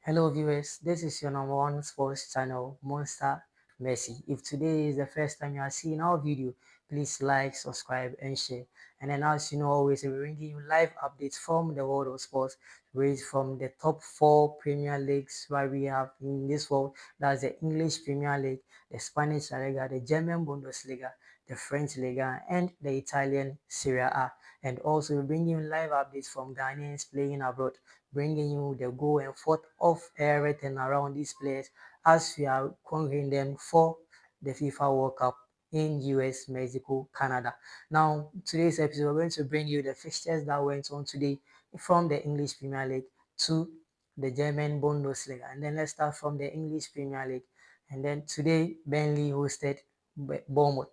Hello viewers, this is your number one sports channel, Monster Messi. If today is the first time you are seeing our video, please like, subscribe and share. And then as you know, always we're bringing you live updates from the world of sports, raised from the top four Premier Leagues where we have in this world. That's the English Premier League, the Spanish La Liga, the German Bundesliga, the French Liga, and the Italian Serie A. And also we're bringing you live updates from Ghanaians playing abroad, bringing you the go and forth of everything around these players as we are conquering them for the FIFA World Cup in US, Mexico, Canada. Now, today's episode, we're going to bring you the fixtures that went on today from the English Premier League to the German Bundesliga. And then let's start from the English Premier League. And then today, Burnley hosted Bournemouth.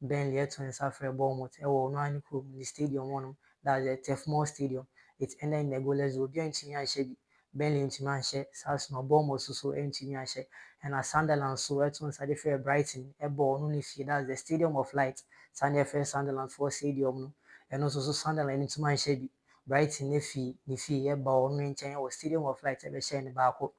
Burnley to Safra Bournemouth. The stadium one, that's the Turf Moor Stadium. It ended in the goalless draw. Obi ntumi anhyɛ bi. Burnley ntumi anhyɛ. Saa Arsenal Bournemouth so ntumi anhyɛ. And as Sunderland so ɛto nsa de frɛ Brighton ɛbɔ ɔno ne fie. That's the Stadium of Light. Saa na yɛfrɛ Sunderland for stadium no. Ɛno nso so Sunderland ntumi anhyɛ bi. Brighton ne fie ɛba ɔno nkyɛn wɔ Stadium of Light ɛbɛhyɛ ne baako.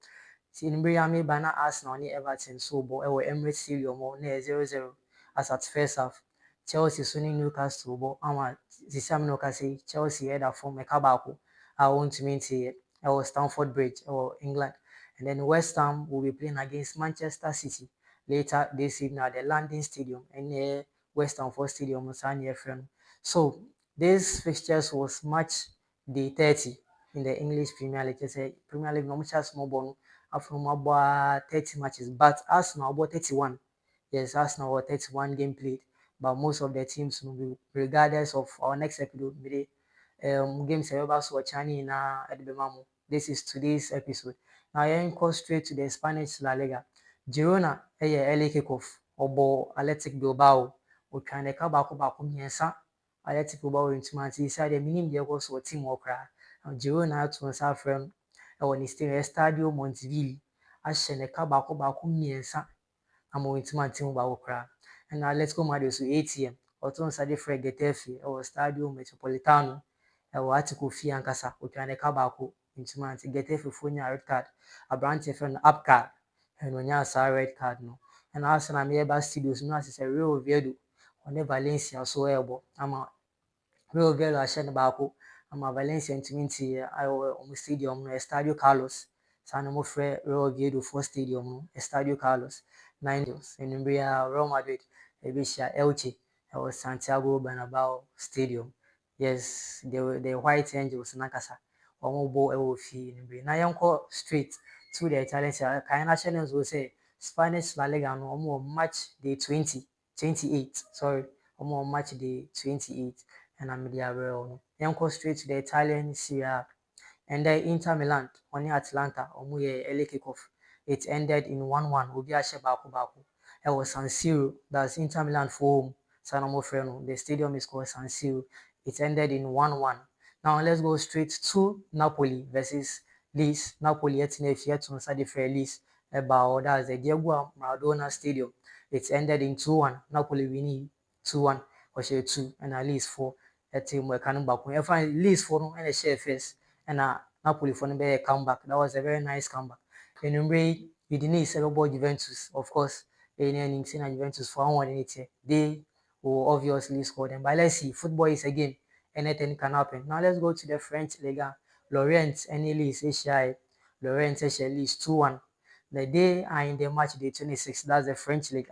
Ti mbere a meba na Arsenal ne Everton so bɔ ɛwɔ Emirates Stadium hɔ na ɛyɛ 0-0 as at first half. Chelsea so ne Newcastle bɔ ama sisi a me na ɔkasa yi Chelsea ɛda fam ɛka baako a wɔntumi nteeɛ ɛwɔ Stamford Bridge ɛwɔ England. And then West Ham will be playing against Manchester City later this evening at the London Stadium ɛne West Ham for Stadium no saa na yɛfrɛ no. So this fixtures was match day 30 in the English Premier League. Kyerɛ sɛ Premier League na wɔn hyɛ Arsenal bɔ no after wɔn abɔ 30 matches but Arsenal abɔ 31. Yes, Arsenal were 31 game played, but most of the teams will be, regardless of our next episode, games so Chani na Edbemamu. This is today's episode. Now I go straight to the Spanish La Liga. Girona early kickoff obo Athletic Bilbao. O trying to come back mmiɛnsa. Athletic Bilbao ntumi ante side the minim de go so team okra. Girona to nsa frem ɛwɔ ne Estadio Monteville. Ahyɛ ne ka baako mmiɛnsa. Ama ntumi ante mu baako koraa. Ɛna Atletico Madrid so ATM ɔto nsa de frɛ Getafe ɛwɔ Stadio Metropolitano ɛwɔ Atico fie ankasa otwa ne ka baako ntumi ante. Getafe fo nya red card. Aberante frɛ no Abkar ɛna onyaa saa red card no. Ɛna Arsenal meyɛba studios no asɛ sɛ Real Oviedo ɔne Valencia so ɛrebɔ ama Real Oviedo ahyɛ no baako ama Valencia ntumi nteeɛ ɛwɔ ɔmo stadium no Estadio Carlos. Saa na wɔfrɛ Real Oviedo for stadium no Estadio Carlos. 9 Anwummerɛ a Real Madrid ɛbɛhyia Elche ɛwɔ Santiago Bernabeu Stadium. Yes, the White Angels nankasa wɔn bɔ ɛwɔ fie anwummerɛ. Na yɛnkɔ straight to the Italian Serie A. Kan na hyɛ no nso sɛ Spanish La Liga no wɔn wɔ match day 28. Sorry, wɔn wɔ match day 28 ɛna mede abrɛ wɔn. Yɛnkɔ straight to the Italian Serie A. And then Inter Milan ɔne Atalanta wɔn yɛ early kickoff. It ended in 1-1. Obi ahyɛ baako. It was San Siro. That's Inter Milan for home. San Amofreno. The stadium is called San Siro. It ended in 1-1. Now let's go straight to Napoli versus Lecce. Napoli at Nefiat on Saturday for Lecce. About that's the Diego Maradona Stadium. It ended in 2-1. Napoli winning 2-1 or share 2 and at least 4. A team were coming back. When you find Lecce for no and a share first and Napoli for a comeback. That was a very nice comeback. Anwummerɛ Udinese ɛbɛbɔ Juventus, of course, any Juventus for 180. They will obviously score them. But let's see, football is a game, anything can happen. Now let's go to the French Liga. Lorient and Lille Asia. Lorient Asia Lille 2-1. The day are in the match day 26. That's the French League.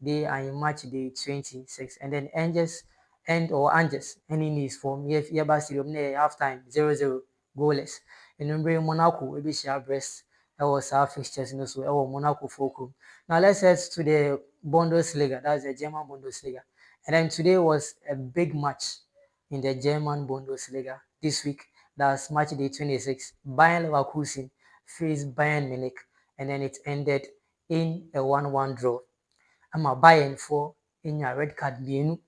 They are in match day 26. And then Angers any needs for me if Yaba Stadium near half time 0-0 goalless. And remember Monaco will be share Brest. That was our fixtures in also our Monaco Foco. Now let's head to the Bundesliga. That's the German Bundesliga. And then today was a big match in the German Bundesliga this week. That's match day 26. Bayern Leverkusen faced Bayern Munich, and then it ended in a 1-1 draw. Ama Bayern for in your red card mmienu,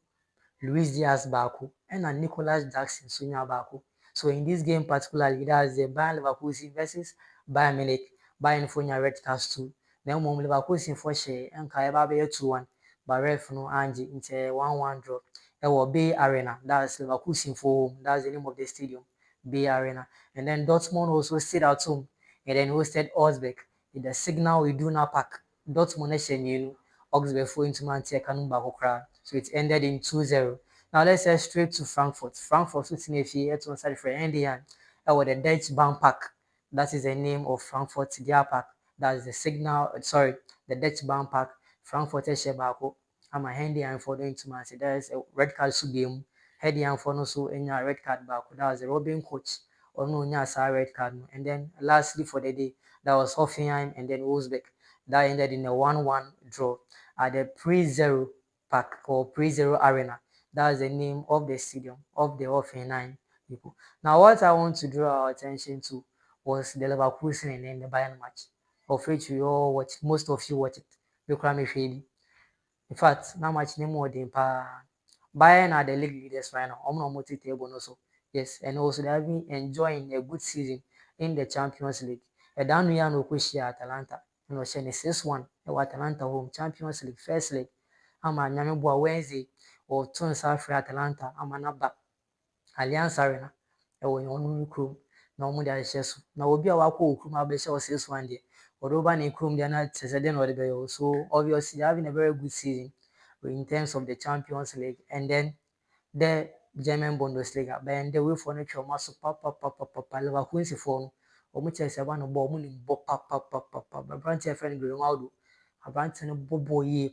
Luis Diaz baako, and Nicolas Jackson so nya baako. So in this game particularly, that's the Bayern Leverkusen versus Bayern Munich. Bayern for nya red cards too. Then Leverkusen for share and Kayaba 2-1. But ref no Angie into 1-1 draw. Ewo Bay Arena. That's Leverkusen for home. That's the name of the stadium. Bay Arena. And then Dortmund also stayed at home and then hosted Augsburg in the Signal Iduna Park. Dortmund hyɛ Augsburg for into nte ɛka no baako so it ended in 2-0. Now let's head straight to Frankfurt. Frankfurt so tena fie ɛto nsa de frɛ Endian ɛwɔ the Deutsche Bank Park. That is the name of Frankfurt their park. That is the Signal, sorry, the Deutsche Bank Park. Frankfurt hyɛ baako ama Endian for the ntoma ase. There is a red card so game. Endian for no so enya red card baako. That was the Robin Koch. Ono nya saa red card no. And then lastly for the day, that was Hoffenheim and then Wolfsburg. That ended in a 1-1 draw at the Pre-Zero Park or Pre-Zero Arena. That is the name of the stadium of the Hoffenheim people. Now, what I want to draw our attention to was the Leverkusen and then the Bayern match, of which we all watched. Most of you watched it. In fact, now much name more than Bayern are the league leaders right now. I'm not table also. Yes, and also they have been enjoying a good season in the Champions League. And down here no question Atalanta. You know, she 6-1. Atalanta home Champions League first leg. Ama nyame boa Wednesday or turn South Atalanta ama naba Allianz Arena. Ɛwɔ ɔno kurom na ɔmo de ahyɛ so. Na obi a wakɔ kurom abɛhyɛ ɔ 6-1 deɛ. Ɔdo ba ne kurom deɛ na kyerɛ sɛ den na ɔde bɛyɛ. So obviously having a very good season in terms of the Champions League and then the German Bundesliga. But the way for nature maso Leverkusen for no. Ɔmo kyerɛ sɛ ba no bɔ ɔmo ne bɔ Aberante friend Ronaldo. Aberante no bɔ bɔ yie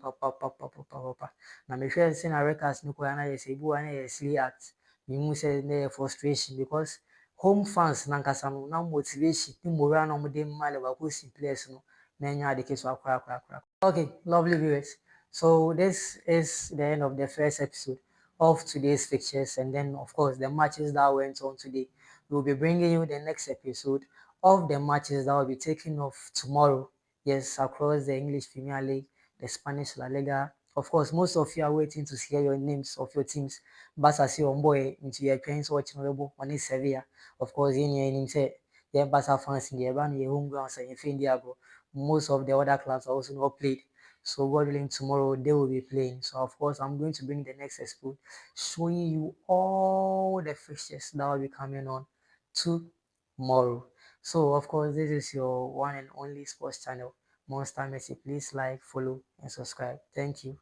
Na mehwɛ sɛ na records no kɔ na yɛ sɛ ebi wɔ na yɛ silly act. Mehu sɛ na yɛ frustration because home fans nankasa no na motivation ne morale na ɔmo de ma Leverkusen players no na ɛnyɛ ade ketewa koraa. Okay, lovely viewers. So this is the end of the first episode of today's fixtures, and then of course the matches that went on today. We'll be bringing you the next episode of the matches that will be taking off tomorrow. Yes, across the English Premier League, the Spanish La Liga. Of course, most of you are waiting to hear your names of your teams. Barca see on boy into your trains watching level on Sevilla. Of course, in your name say yeah, Barca fans in the run your home ground say in Diago. Most of the other clubs are also not played. So God willing, tomorrow they will be playing. So of course, I'm going to bring the next episode, showing you all the fixtures that will be coming on tomorrow. So of course, this is your one and only sports channel, Monster Messi. Please like, follow, and subscribe. Thank you.